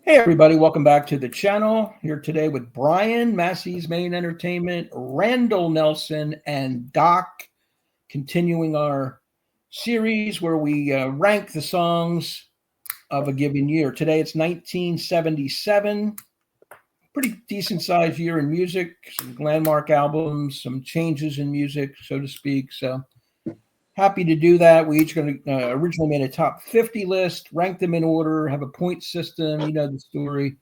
Hey everybody, welcome back to the channel. Here today with Brian, Massey's Main Entertainment, Randall Nelson, and Doc, continuing our series where we rank the songs of a given year. Today it's 1977, pretty decent sized year in music, some landmark albums, some changes in music, so to speak. So happy to do that. We each going to originally made a top 50 list, rank them in order, have a point system, you know the story.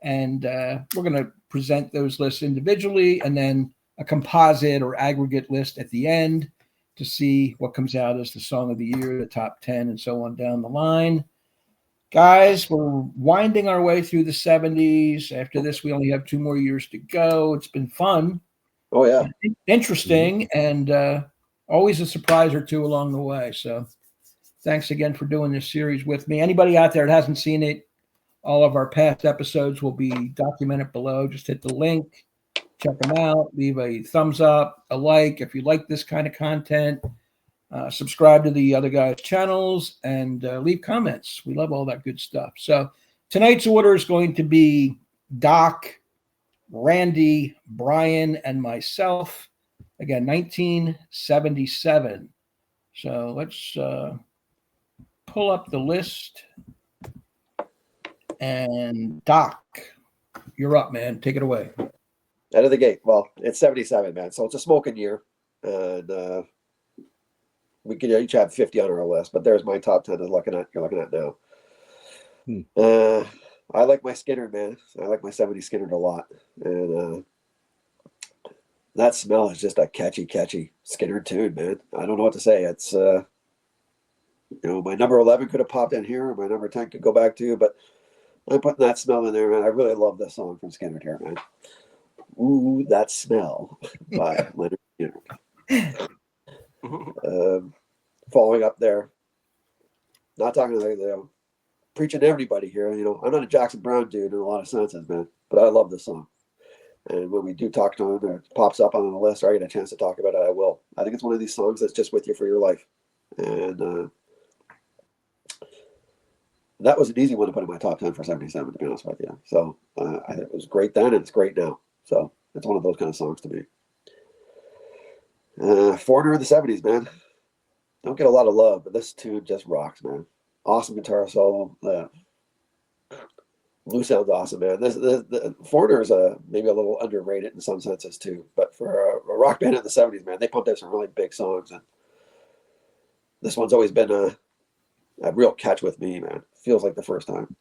And we're going to present those lists individually and then a composite or aggregate list at the end to see what comes out as the song of the year, the top 10, and so on down the line. Guys, we're winding our way through the 70s. After this, we only have 2 more years to go. It's been fun. Oh, yeah. Interesting, and always a surprise or two along the way. So thanks again for doing this series with me. Anybody out there that hasn't seen it, all of our past episodes will be documented below. Just hit the link, check them out, leave a thumbs up, a like if you like this kind of content. Subscribe to the other guys' channels and leave comments. We love all that good stuff. So tonight's order is going to be Doc, Randy, Brian, and myself. Again, 1977. So let's pull up the list. And Doc, you're up, man. Take it away. Out of the gate. Well, it's 77, man. So it's a smoking year. And we could each have 50 on our list, but there's my top 10 you're looking at now. I like my Skinner, man. I like my 70s Skinner a lot. And that smell is just a catchy Skinner tune, man. I don't know what to say. It's, my number 11 could have popped in here, or my number 10 could go back to, but I'm putting that smell in there, man. I really love this song from Skinner here, man. Ooh, That Smell by Leonard Skinner. Following up there, not talking to preaching to everybody here. I'm not a Jackson Browne dude in a lot of senses, man, but I love this song. And when we do talk to him, or it pops up on the list, or I get a chance to talk about it, I will. I think it's one of these songs that's just with you for your life. And that was an easy one to put in my top 10 for 77, to be honest with you. So I think it was great then, and it's great now. So it's one of those kind of songs to me. Foreigner in the 70s, man. Don't get a lot of love, but this tune just rocks, man. Awesome guitar solo. Blue sounds awesome, man. The Foreigner is maybe a little underrated in some senses too. But for a rock band in the 70s, man, they pumped out some really big songs, and this one's always been a real catch with me, man. Feels like the first time.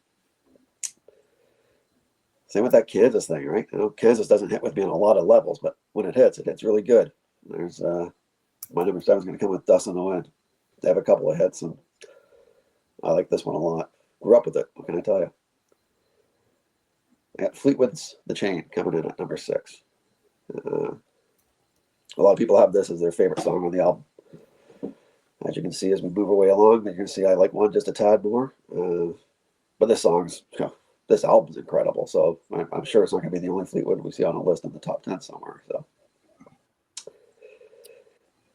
Same with that Kansas thing, right? Kansas doesn't hit with me on a lot of levels, but when it hits really good. There's my number 7 is going to come with Dust in the Wind. They have a couple of hits, and I like this one a lot. Grew up with it. What can I tell you? I got Fleetwood's The Chain coming in at number 6. A lot of people have this as their favorite song on the album. As you can see, as we move away along, you can see I like one just a tad more. But this album's incredible. So I'm sure it's not going to be the only Fleetwood we see on a list in the top 10 somewhere. So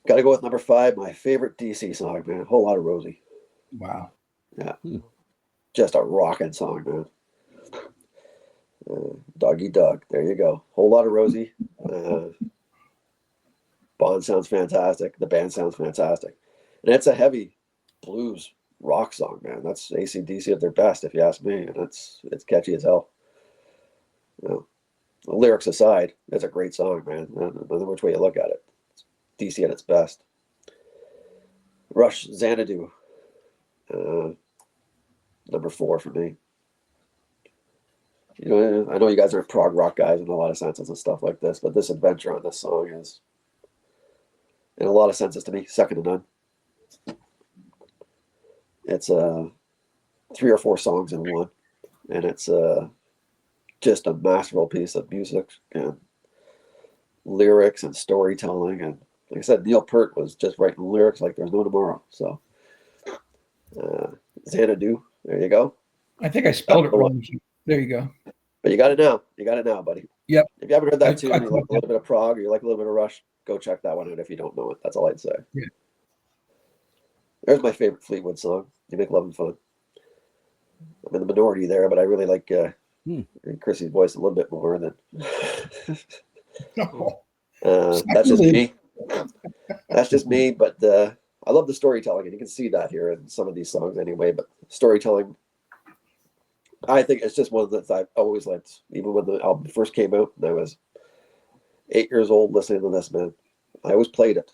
got to go with number 5, my favorite DC song, man. Whole Lot of Rosie. Wow. Yeah. Just a rocking song, man. Doggy Dog. There you go. Whole Lot of Rosie. Bond sounds fantastic. The band sounds fantastic. And it's a heavy blues rock song, man. That's AC/DC at their best, if you ask me. And it's catchy as hell. The lyrics aside, it's a great song, man. No matter which way you look at it. It's DC at its best. Rush, Xanadu. Number 4 for me. I know you guys are prog rock guys in a lot of senses and stuff like this, but this adventure on this song is, in a lot of senses to me, second to none. It's 3 or 4 songs in one, and it's just a masterful piece of music and lyrics and storytelling. And like I said, Neil Peart was just writing lyrics like there's no tomorrow. So Xanadu, there you go. I think I spelled it wrong. There you go. But you got it now. You got it now, buddy. Yep. If you haven't heard that tune, you like a little bit of prog, or you like a little bit of Rush, go check that one out if you don't know it. That's all I'd say. Yeah. There's my favorite Fleetwood song. You Make Love and Fun. I'm in the minority there, but I really like Chrissy's voice a little bit more than. That's just me. That's just me, but I love the storytelling, and you can see that here in some of these songs anyway. But storytelling, I think it's just one of the things I've always liked. Even when the album first came out, and I was 8 years old listening to this, man. I always played it.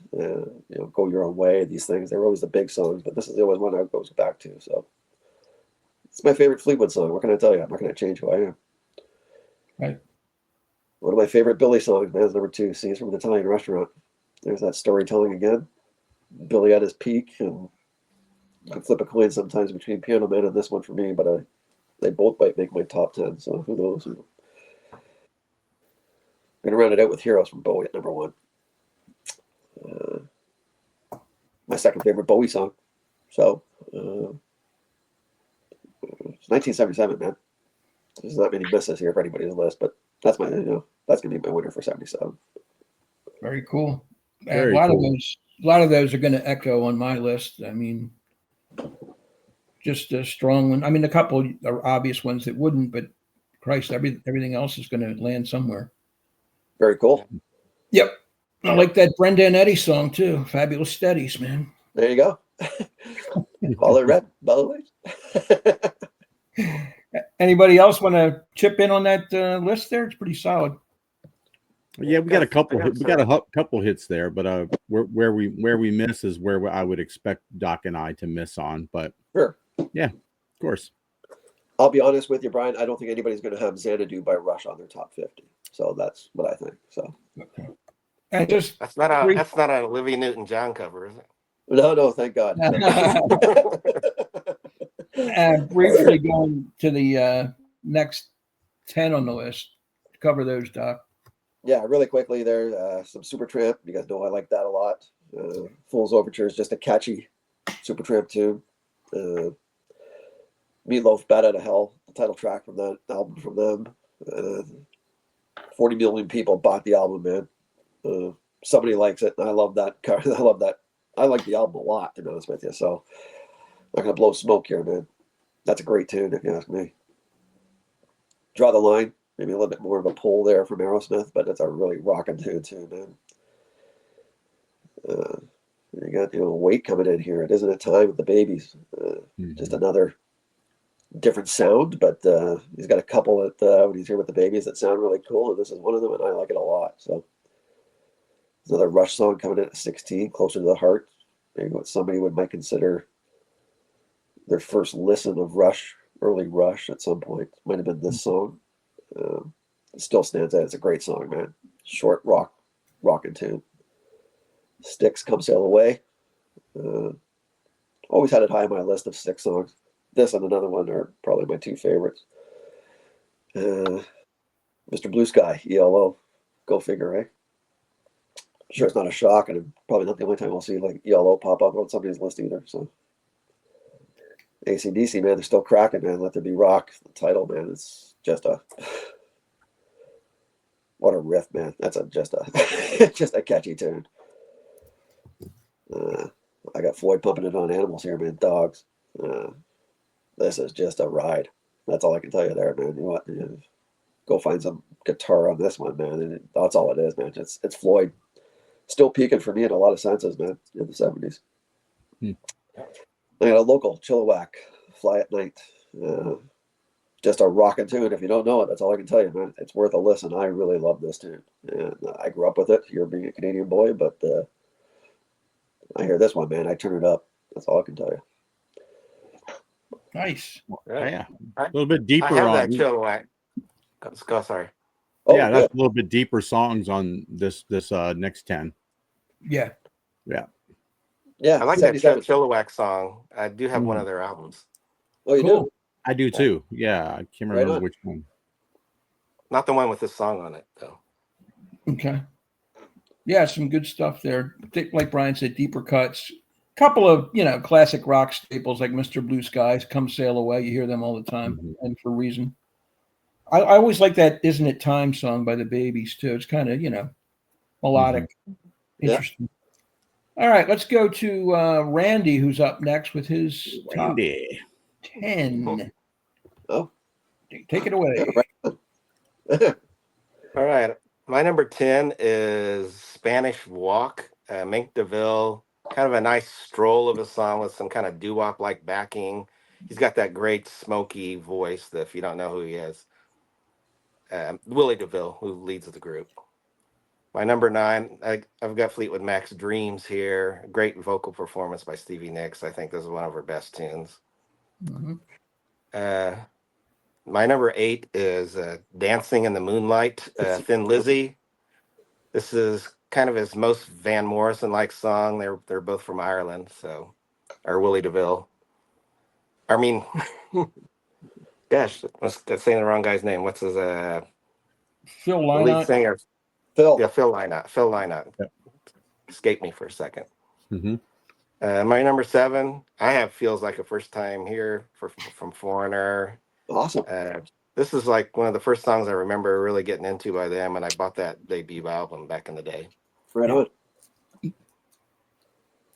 Go Your Own Way, these things. They were always the big songs, but this is always one I goes back to. So it's my favorite Fleetwood song. What can I tell you? I'm not going to change who I am. Right. One of my favorite Billy songs, man, is number 2, Scenes from an Italian Restaurant. There's that storytelling again. Billy at his peak, and you can flip a coin sometimes between Piano Man and this one for me, but they both might make my top 10, so who knows? I'm going to round it out with Heroes from Bowie at number 1. My second favorite Bowie song. So, it's 1977, man. There's not many misses here for anybody's list, but that's my, that's going to be my winner for 77. Very cool. Very a lot cool. of those are going to echo on my list. I mean, just a strong one. I mean, a couple are obvious ones that wouldn't, but Christ, everything else is going to land somewhere. Very cool. Yep. I like that Brenda and Eddie song too. Fabulous Steadies, man. There you go. All it red, by the way. Anybody else want to chip in on that list there? It's pretty solid. Yeah, we got a couple. We got a couple hits there, but where we miss is where I would expect Doc and I to miss on. But sure, yeah, of course. I'll be honest with you, Brian. I don't think anybody's going to have Xanadu by Rush on their top 50. So that's what I think. So, okay. And just that's not a Olivia Newton-John cover, is it? No, thank God. Briefly going to the next 10 on the list. Cover those, Doc. Yeah, really quickly there. Some Supertramp. You guys know I like that a lot. Fool's Overture is just a catchy Supertramp tune. Meatloaf, Bat Out of Hell, the title track from that album from them. 40 million people bought the album, man. Somebody likes it, and I love that. I love that. I like the album a lot, to be honest with you. So I'm not going to blow smoke here, man. That's a great tune, if you ask me. Draw the Line. Maybe a little bit more of a pull there from Aerosmith, but it's a really rocking tune too, man. You got Weight coming in here. It isn't a time with the Babies. Just another different sound, but he's got a couple that when he's here with the Babies that sound really cool, and this is one of them, and I like it a lot. So another Rush song coming in at 16, Closer to the Heart. Maybe what somebody might consider their first listen of Rush, early Rush at some point. Might have been this song. It still stands out. It's a great song, man. Short rockin' tune. Styx, Come Sail Away. Always had it high on my list of 6 songs. This and another one are probably my 2 favorites. Mr. Blue Sky, ELO. Go figure, eh? I'm sure it's not a shock, and probably not the only time we'll see like ELO pop up on somebody's list either. So AC/DC, man, they're still cracking, man. Let There Be Rock. The title, man, it's just what a riff, man. That's just a catchy tune. I got Floyd pumping it on Animals here, man. Dogs. This is just a ride. That's all I can tell you there, man. You know what? Go find some guitar on this one, man. And that's all it is, man. It's Floyd still peaking for me in a lot of senses, man, in the 70s. I got a local, Chilliwack, Fly at Night. Just a rockin' tune. If you don't know it, that's all I can tell you, man. It's worth a listen. I really love this tune. And I grew up with it here being a Canadian boy, but I hear this one, man. I turn it up. That's all I can tell you. Nice. Yeah. A little bit deeper. I have that Chilliwack. Go, sorry. Oh, yeah, good. that's a little bit deeper songs on this next 10. Yeah. Yeah. I like that Chilliwack song. I do have one of their albums. Oh, you Cool. do? I do too. Yeah, I can't remember which one. Not the one with this song on it, though. Okay. Yeah, some good stuff there. Like Brian said, deeper cuts. Couple of, classic rock staples like Mr. Blue Skies, Come Sail Away. You hear them all the time, and for a reason. I always like that Isn't It Time song by the Babies, too. It's kind of, melodic. Interesting. Yeah. All right, let's go to Randy, who's up next with his top 10. Take it away. All right. My number 10 is Spanish Walk, Mink DeVille. Kind of a nice stroll of a song with some kind of doo-wop like backing. He's got that great smoky voice that if you don't know who he is, Willie DeVille, who leads the group. My number 9, I've got Fleetwood Mac's Dreams here. Great vocal performance by Stevie Nicks. I think this is one of her best tunes. Mm-hmm. My number 8 is Dancing in the Moonlight, Thin Lizzy. This is kind of his most Van Morrison-like song. They're both from Ireland, or Willie DeVille. I mean, gosh, I'm saying the wrong guy's name. What's his Phil the lead Lynott. singer? Phil. Yeah, Phil Lynott. Phil Lynott. Yep. Escaped me for a second. Mm-hmm. My number 7, I have Feels Like a First Time Here from Foreigner. Awesome. This is like one of the first songs I remember really getting into by them, and I bought that debut album back in the day. Right on.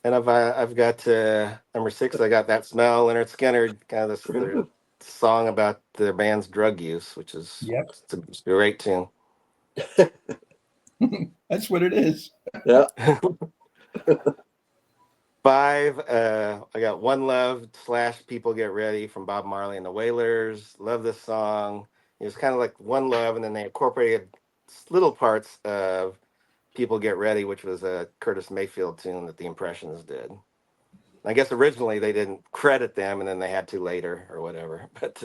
And I've got number 6. I got That Smell, Leonard Skinner, kind of Right this song about their band's drug use, which is it's a great tune. That's what it is. Yeah. 5, I got One Love / People Get Ready from Bob Marley and the Wailers. Love this song. It was kind of like One Love, and then they incorporated little parts of People Get Ready, which was a Curtis Mayfield tune that the Impressions did. I guess originally they didn't credit them, and then they had to later or whatever. But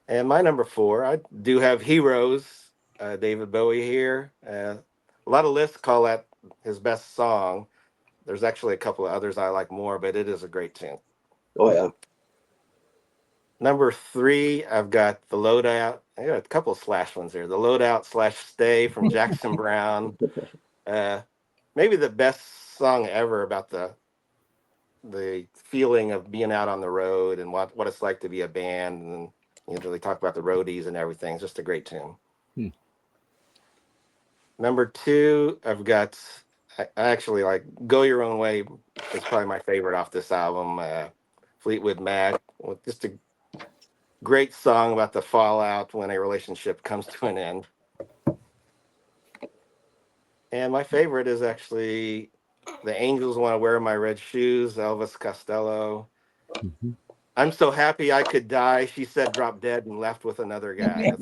and my number 4, I do have Heroes, David Bowie here. A lot of lists call that his best song. There's actually a couple of others I like more, but it is a great tune. Oh, yeah. Number 3, I've got The Loadout. I got a couple of Slash ones here. The Loadout / Stay from Jackson Browne. Maybe the best song ever about the feeling of being out on the road and what it's like to be a band. And they talk about the roadies and everything. It's just a great tune. Number 2, I've got... I actually like Go Your Own Way is probably my favorite off this album. Fleetwood Mac, just a great song about the fallout when a relationship comes to an end. And my favorite is actually The Angels Want to Wear My Red Shoes, Elvis Costello. Mm-hmm. I'm so happy I could die. She said, drop dead and left with another guy.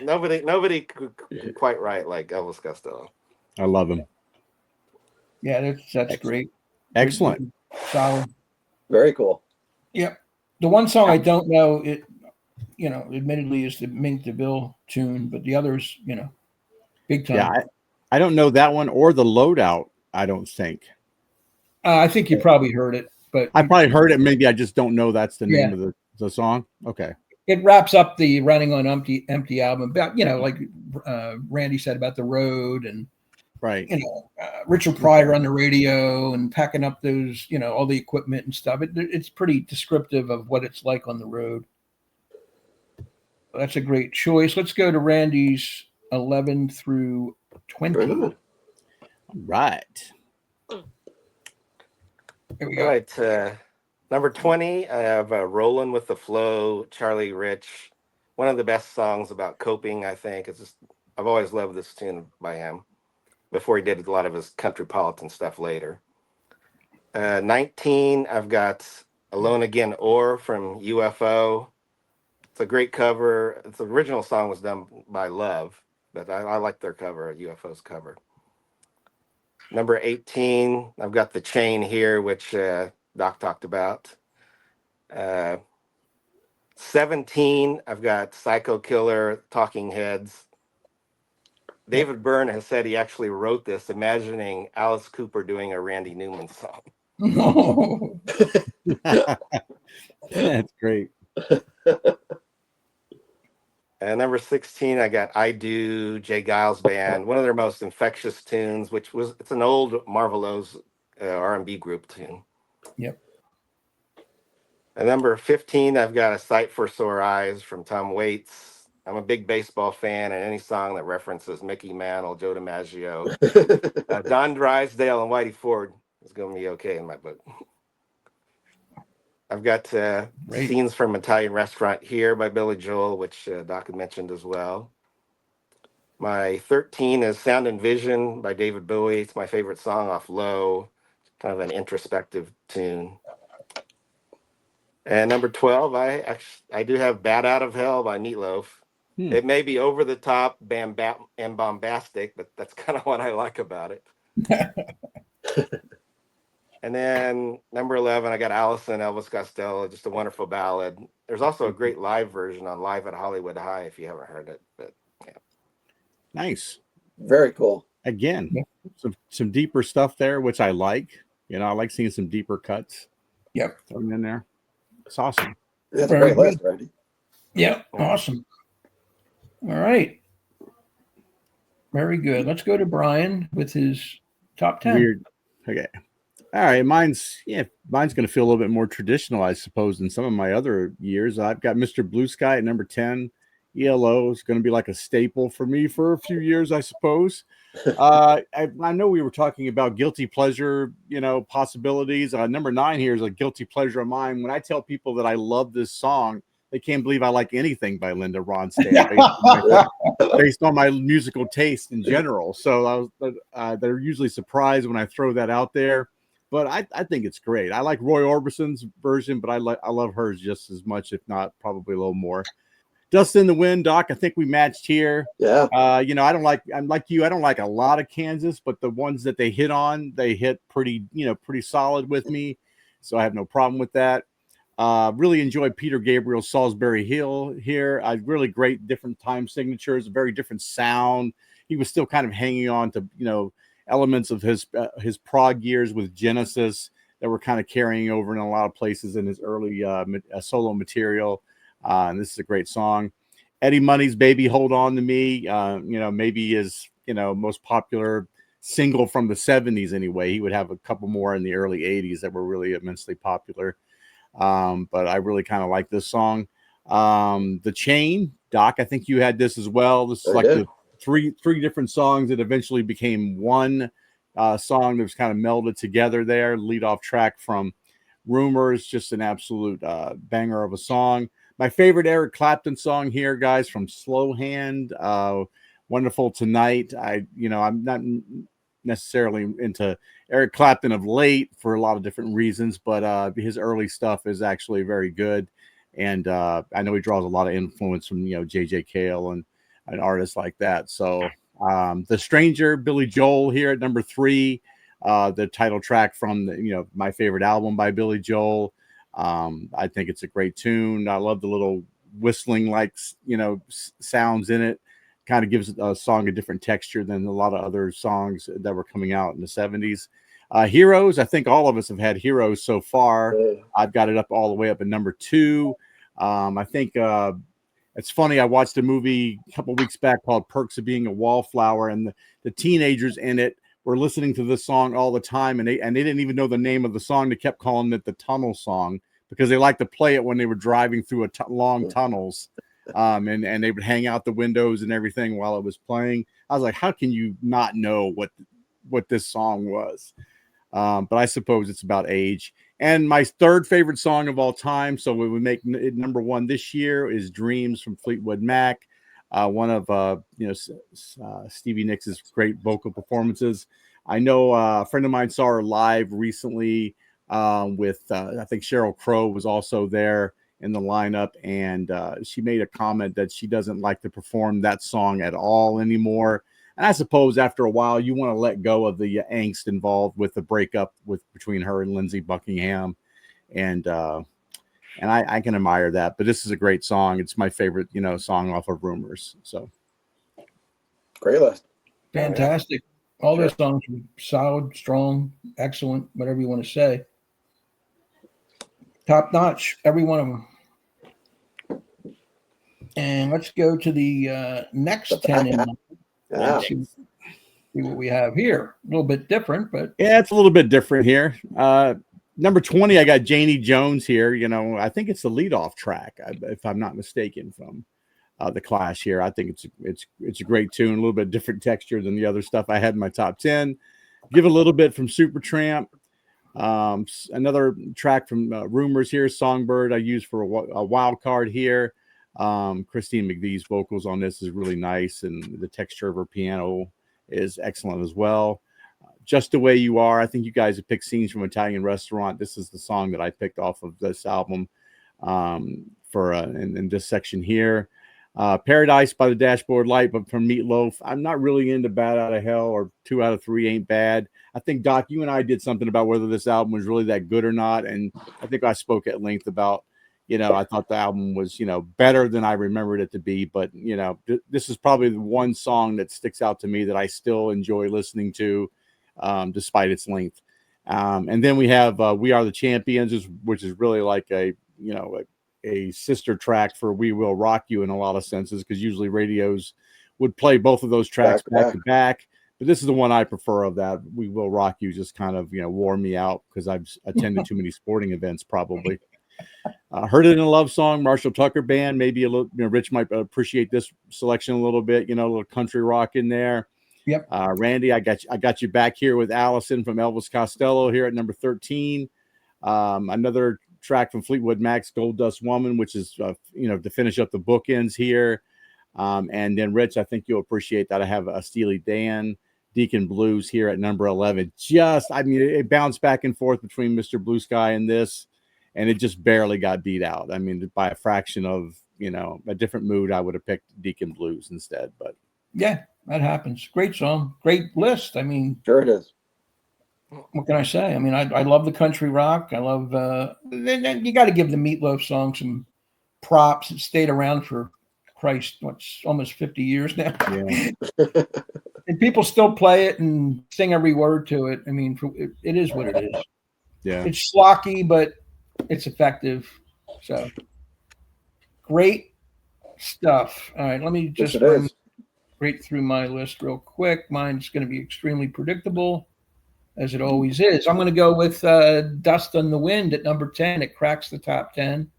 Nobody could quite write like Elvis Costello. I love him. Yeah, that's great. Excellent. Solid. Very cool. Yep. The one song I don't know, admittedly is the Mink DeVille tune, but the others, big time. Yeah, I don't know that one or the Loadout, I don't think. I think you probably heard it, but I probably heard it. Maybe I just don't know that's the name of the song. Okay. It wraps up the Running on Empty album about, like Randy said about the road and right. Richard Pryor on the radio and packing up those, all the equipment and stuff. It's pretty descriptive of what it's like on the road. That's a great choice. Let's go to Randy's 11 through 20. Right. Here we go. All right. Number 20, I have Rollin' with the Flow, Charlie Rich. One of the best songs about coping, I think. I've always loved this tune by him before he did a lot of his countrypolitan stuff later. 19, I've got Alone Again Or from UFO. It's a great cover. The original song was done by Love, but I like their cover, UFO's cover. Number 18, I've got The Chain here, which Doc talked about. 17, I've got Psycho Killer, Talking Heads. David Byrne has said he actually wrote this imagining Alice Cooper doing a Randy Newman song. No. That's great. And number 16, I got I Do, Jay Giles Band, one of their most infectious tunes, it's an old Marvelows R&B group tune. Yep. And number 15, I've got A Sight for Sore Eyes from Tom Waits. I'm a big baseball fan, and any song that references Mickey Mantle, Joe DiMaggio, Don Drysdale, and Whitey Ford is going to be okay in my book. I've got Great. Scenes from Italian Restaurant Here by Billy Joel, which Doc had mentioned as well. My 13 is Sound and Vision by David Bowie. It's my favorite song off Low, kind of an introspective tune. And number 12, I do have Bat Out of Hell by Meatloaf. It may be over the top and bombastic, but that's kind of what I like about it. And then number 11, I got Allison, Elvis Costello, just a wonderful ballad. There's also a great live version on Live at Hollywood High if you haven't heard it. But yeah. Nice. Very cool. Again, some deeper stuff there, which I like. You know, I like seeing some deeper cuts. Yep. Thrown in there. It's awesome. That's a great list, Randy. Yeah, awesome. All right. Very good. Let's go to Brian with his top 10. Weird. Okay. All right. Mine's going to feel a little bit more traditional, I suppose, than some of my other years. I've got Mr. Blue Sky at number 10. ELO is going to be like a staple for me for a few years, I suppose. I know we were talking about guilty pleasure, possibilities. Number 9 here is a guilty pleasure of mine. When I tell people that I love this song, they can't believe I like anything by Linda Ronstadt based on my musical taste in general. So they're usually surprised when I throw that out there. But I think it's great. I like Roy Orbison's version, but I love hers just as much, if not probably a little more. Dust in the Wind, Doc. I think we matched here. Yeah. I'm like you. I don't like a lot of Kansas, but the ones that they hit pretty solid with me. So I have no problem with that. Really enjoyed Peter Gabriel's Salisbury Hill here. Really great different time signatures, a very different sound. He was still kind of hanging on to, elements of his prog years with Genesis that were kind of carrying over in a lot of places in his early solo material. And this is a great song. Eddie Money's Baby Hold On to Me, maybe his, most popular single from the 70s anyway. He would have a couple more in the early 80s that were really immensely popular. But I really kind of like this song. The Chain, Doc, I think you had this as well. This is the three different songs that eventually became one song that was kind of melded together there. Lead off track from Rumors, just an absolute banger of a song. My favorite Eric Clapton song here, guys, from Slow Hand, Wonderful Tonight. I'm not necessarily into Eric Clapton of late for a lot of different reasons, but his early stuff is actually very good. And I know he draws a lot of influence from, J.J. Cale and artists like that. So The Stranger, Billy Joel here at number 3, the title track from my favorite album by Billy Joel. I think it's a great tune. I love the little whistling sounds in it. Kind of gives a song a different texture than a lot of other songs that were coming out in the 70s. Heroes, I think all of us have had Heroes so far. I've got it all the way up at number 2. I think it's funny. I watched a movie a couple weeks back called Perks of Being a Wallflower, and the teenagers in it were listening to this song all the time, and they didn't even know the name of the song. They kept calling it the Tunnel Song because they liked to play it when they were driving through long tunnels. And they would hang out the windows and everything while it was playing. I was like, how can you not know what this song was? But I suppose it's about age. And my third favorite song of all time, so we would make it number 1 this year, is Dreams from Fleetwood Mac. One of Stevie Nicks' great vocal performances. I know a friend of mine saw her live recently with I think Sheryl Crow was also there in the lineup, and she made a comment that she doesn't like to perform that song at all anymore. And I suppose after a while you want to let go of the angst involved with the breakup between her and Lindsey Buckingham, and I can admire that. But this is a great song. It's my favorite song off of Rumors. So great list. Fantastic. All those songs are solid, strong, excellent, whatever you want to say. Top notch, every one of them. And let's go to the next 10 and see what we have here. A little bit different, but yeah, it's a little bit different here. Number 20, I got Janie Jones here. I think it's the leadoff track, if I'm not mistaken, from the Clash here. I think it's a great tune, a little bit different texture than the other stuff I had in my top 10. Give a little bit from Supertramp. Another track from Rumors here, Songbird, I use for a wild card here. Christine McVie's vocals on this is really nice, and the texture of her piano is excellent as well. Just the Way You Are, I think you guys have picked Scenes from Italian Restaurant. This is the song that I picked off of this album for in this section here. Paradise by the Dashboard Light, but from Meatloaf. I'm not really into Bad Out of Hell or 2 Out of 3 Ain't Bad. I think, Doc, you and I did something about whether this album was really that good or not, and I think I spoke at length about, I thought the album was, better than I remembered it to be, but, this is probably the one song that sticks out to me that I still enjoy listening to, despite its length. And then we have We Are the Champions, which is really like a sister track for We Will Rock You in a lot of senses, because usually radios would play both of those tracks back to back. But this is the one I prefer of that. We Will Rock You just kind of, wore me out because I've attended too many sporting events probably. Heard It in a Love Song, Marshall Tucker Band. Maybe a little, Rich might appreciate this selection a little bit, a little country rock in there. Yep. Randy, I got you back here with Allison from Elvis Costello here at number 13. Another track from Fleetwood Mac's Gold Dust Woman, which is, to finish up the bookends here. And then Rich, I think you'll appreciate that. I have a Steely Dan, Deacon Blues here at number 11. It bounced back and forth between Mr. Blue Sky and this, and it just barely got beat out. I mean, by a fraction of, a different mood, I would have picked Deacon Blues instead. But yeah, that happens. Great song, great list. I mean, Sure it is. what can I say? I mean, I love the country rock. I love, then you got to give the Meatloaf song some props. It stayed around for, Christ, what's almost 50 years now. yeah. And people still play it and sing every word to it. I mean, it is what it is. Yeah. It's schlocky, but it's effective. So great stuff. All right, let me just run right through my list real quick. Mine's going to be extremely predictable, as it always is. I'm going to go with Dust on the Wind at number 10. It cracks the top 10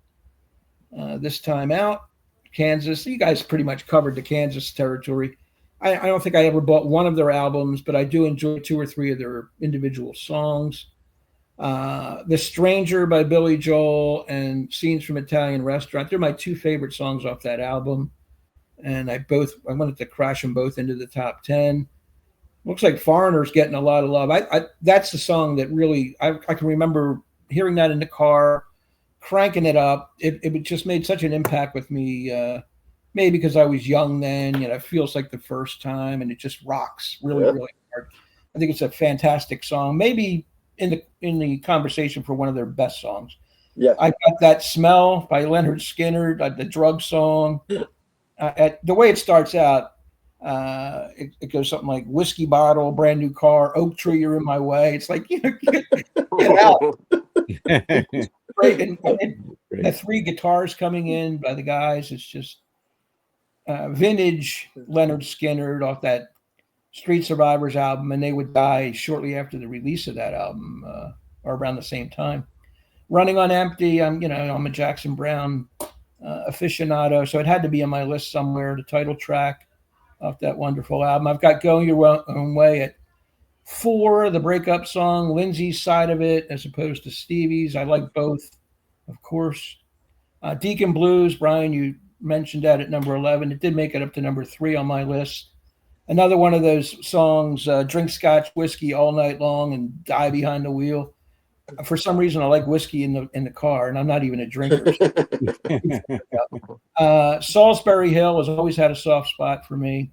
this time out. Kansas. You guys pretty much covered the Kansas territory. I don't think I ever bought one of their albums, but I do enjoy 2 or 3 of their individual songs. The Stranger by Billy Joel and Scenes from Italian Restaurant. They're my 2 favorite songs off that album. And I wanted to crash them both into the top 10. Looks like Foreigner's getting a lot of love. That's the song that really, I can remember hearing that in the car, cranking it up. It just made such an impact with me, maybe because I was young then. It feels like the first time, and it just rocks really, really hard. I think it's a fantastic song. Maybe in the conversation for one of their best songs. Yeah, I Got That Smell by Leonard Skinner, the drug song. The way it starts out, it goes something like whiskey bottle, brand new car, oak tree, you're in my way. It's like, get out. Great. And the 3 guitars coming in by the guys. It's just vintage Leonard Skinner off that Street Survivors album, and they would die shortly after the release of that album, or around the same time. Running on Empty, I'm a Jackson Browne aficionado, so it had to be on my list somewhere, the title track off that wonderful album. I've got Going Your Own Way at 4, the breakup song, Lindsay's side of it as opposed to Stevie's. I like both, of course. Deacon Blues, Brian, you mentioned that at number 11. It did make it up to number 3 on my list. Another one of those songs, drink Scotch whiskey all night long and die behind the wheel. For some reason, I like whiskey in the car, and I'm not even a drinker. Salisbury Hill has always had a soft spot for me,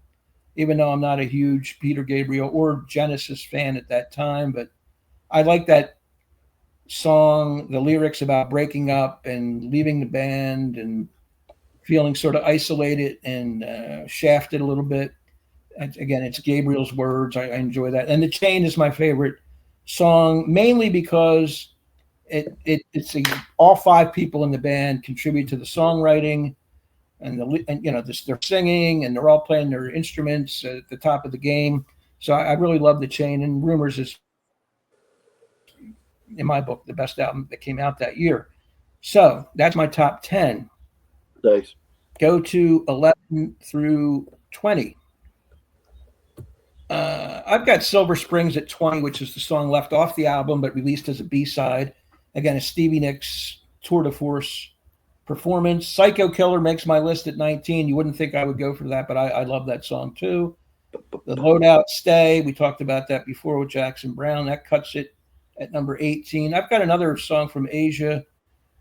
even though I'm not a huge Peter Gabriel or Genesis fan at that time. But I like that song, the lyrics about breaking up and leaving the band and feeling sort of isolated and shafted a little bit. Again, it's Gabriel's words. I enjoy that. And The Chain is my favorite song, mainly because it's all 5 people in the band contribute to the songwriting, and they're singing, and they're all playing their instruments at the top of the game. So I really love The Chain, and Rumors is, in my book, the best album that came out that year. So that's my top 10. Nice. Go to 11 through 20. I've got Silver Springs at 20, which is the song left off the album but released as a B-side. Again, a Stevie Nicks tour de force performance. Psycho Killer makes my list at 19. You wouldn't think I would go for that, but I love that song too. The Loadout Stay, we talked about that before with Jackson Brown. That cuts it at number 18. I've got another song from Asia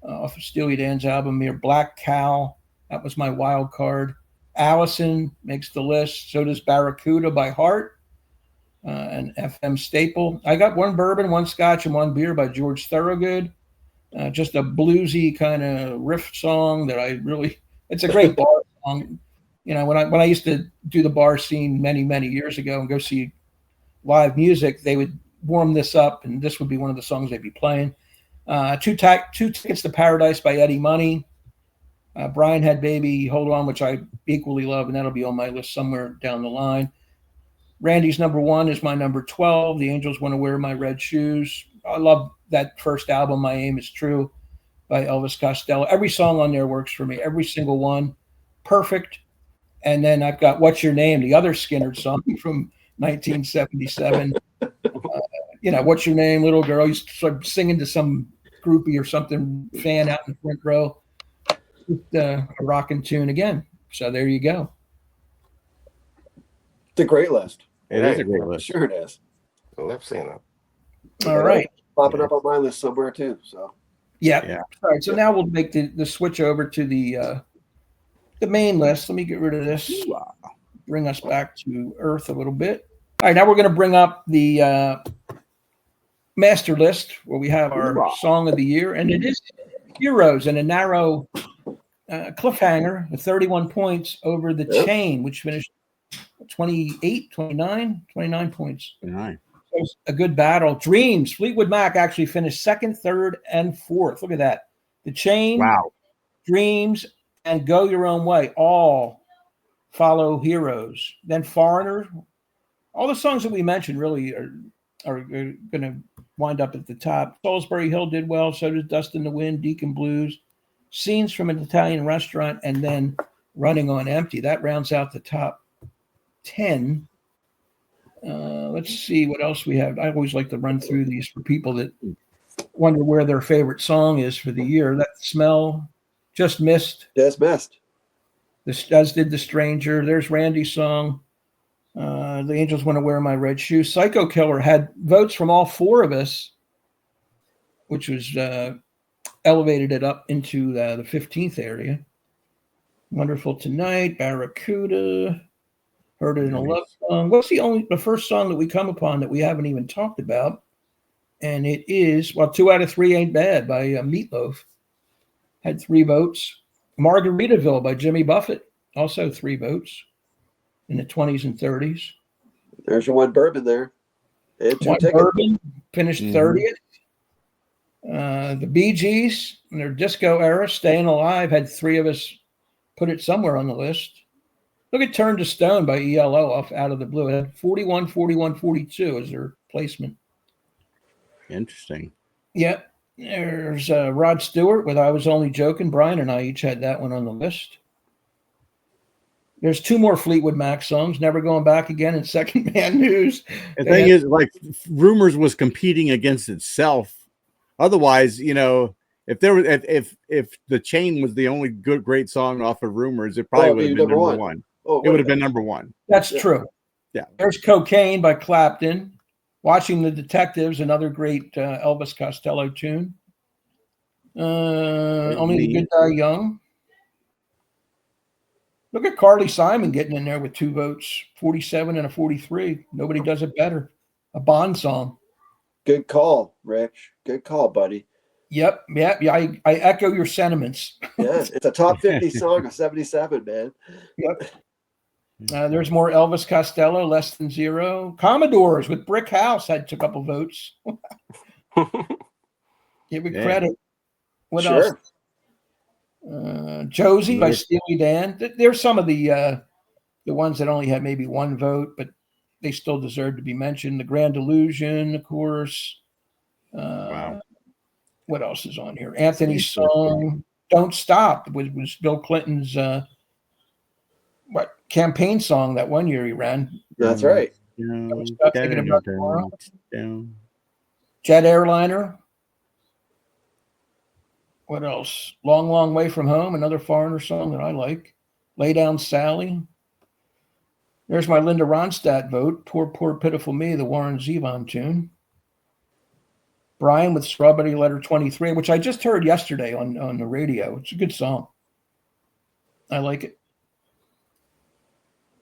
off of Steely Dan's album here, Black Cow. That was my wild card. Allison makes the list. So does Barracuda by Heart, an FM staple. I got one bourbon, one scotch, and one beer by George Thorogood. Just a bluesy kind of riff song that I really, it's a great bar song. You know, when I used to do the bar scene many years ago and go see live music, they would warm this up, and this would be one of the songs they'd be playing. Two Tickets to Paradise by Eddie Money. Brian had Baby Hold On, which I equally love, and that'll be on my list somewhere down the line. Randy's number 1 is my number 12. The Angels Want to Wear My Red Shoes. I love that first album, My Aim Is True, by Elvis Costello. Every song on there works for me, every single one. Perfect. And then I've got What's Your Name, the other Skynyrd song from 1977. You know, What's Your Name, little girl? He's sort of singing to some groupie or something, fan out in the front row. A rocking tune again. So there you go. It's a great list. It is a great list. Sure it is. Well, I've seen that. All right. Popping up on my list somewhere too. So yeah. All right. So now we'll make the switch over to the main list. Let me get rid of this. Bring us back to earth a little bit. All right. Now we're going to bring up the master list where we have our song of the year, and it is Heroes in a narrow cliffhanger with 31 points over The Chain, which finished 29 points. 29. So it's a good battle. Dreams, Fleetwood Mac actually finished second, third, and fourth. Look at that. The Chain, Dreams, and Go Your Own Way all follow Heroes. Then Foreigner. All the songs that we mentioned really are going to wind up at the top. Salisbury Hill did well. So did Dust in the Wind, Deacon Blues, Scenes from an Italian Restaurant, and then Running on Empty. That rounds out the top 10. Let's see what else we have. I always like to run through these for people that wonder where their favorite song is for the year. That Smell, Just Missed. Just Missed. This as did The Stranger. There's Randy's song. The Angels Want to Wear My Red Shoes. Psycho Killer had votes from all four of us, which was elevated it up into the 15th area. Wonderful Tonight, Barracuda, Heard It in a Love Song. What's the first song that we come upon that we haven't even talked about? And it is, 2 out of 3 Ain't Bad by Meatloaf. Had 3 votes. Margaritaville by Jimmy Buffett, also 3 votes in the 20s and 30s. There's your one bourbon there. One bourbon finished 30th. The Bee Gees in their disco era, Staying Alive, had 3 of us put it somewhere on the list. Look at Turn to Stone by ELO off Out of the Blue. It had 41, 41, 42 as their placement. Interesting. Yep. There's Rod Stewart with I Was Only Joking. Brian and I each had that one on the list. There's 2 more Fleetwood Mac songs, Never Going Back Again and Second Man News. The thing is, like, Rumors was competing against itself. Otherwise, you know, if The Chain was the only great song off of Rumors, it probably would have been number one. Oh, it would have been number 1. That's true. Yeah. There's Cocaine by Clapton. Watching the Detectives, another great Elvis Costello tune. Only the Good Die Young. Look at Carly Simon getting in there with 2 votes, 47 and a 43. Nobody does it better. A Bond song. Good call, Rich. Good call, buddy. Yep. I echo your sentiments. Yeah, it's a top 50 song of 77, man. Yep. There's more Elvis Costello, Less Than Zero. Commodores with Brick House took a couple votes. Give it credit. What else? Josie by Steely Dan. There's some of the ones that only had maybe 1 vote, but they still deserve to be mentioned. The Grand Illusion, of course. Wow. What else is on here? Anthony's song, Don't Stop, was Bill Clinton's campaign song that one year he ran. That's right. Stop thinking about tomorrow. Jet Airliner. What else? Long, Long Way from Home, another Foreigner song that I like. Lay Down Sally. There's my Linda Ronstadt vote. Poor, Poor, Pitiful Me, the Warren Zevon tune. Brian with Strawberry Letter 23, which I just heard yesterday on the radio. It's a good song. I like it.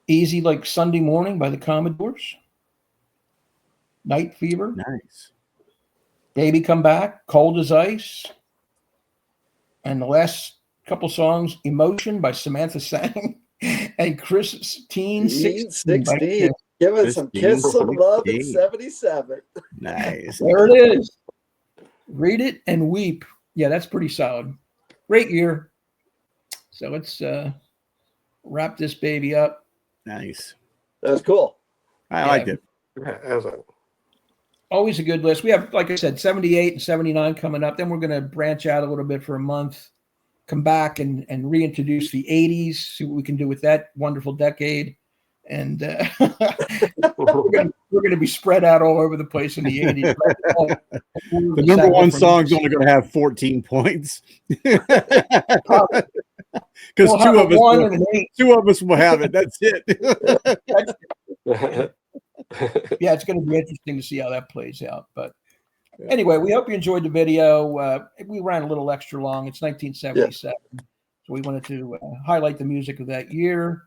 Easy Like Sunday Morning by the Commodores. Night Fever. Nice. Baby Come Back, Cold as Ice. And the last couple songs, Emotion by Samantha Sang and Christine 16. Giving some kids some love in 77. Nice. There it is. Read it and weep. Yeah, that's pretty solid. Great year. So let's wrap this baby up. Nice. That's cool. I liked it. Always a good list. We have, like I said, 78 and 79 coming up. Then we're going to branch out a little bit for a month, come back and reintroduce the 80s, see what we can do with that wonderful decade. And we're going to be spread out all over the place in the 80s. The number one song's only going to have 14 points. Because two of us will have it. That's it. Yeah, it's going to be interesting to see how that plays out. But anyway, we hope you enjoyed the video. We ran a little extra long. It's 1977. So we wanted to highlight the music of that year.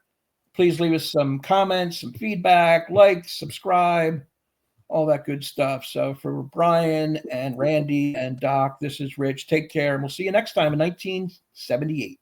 Please leave us some comments, some feedback, like, subscribe, all that good stuff. So for Brian and Randy and Doc, this is Rich. Take care, and we'll see you next time in 1978.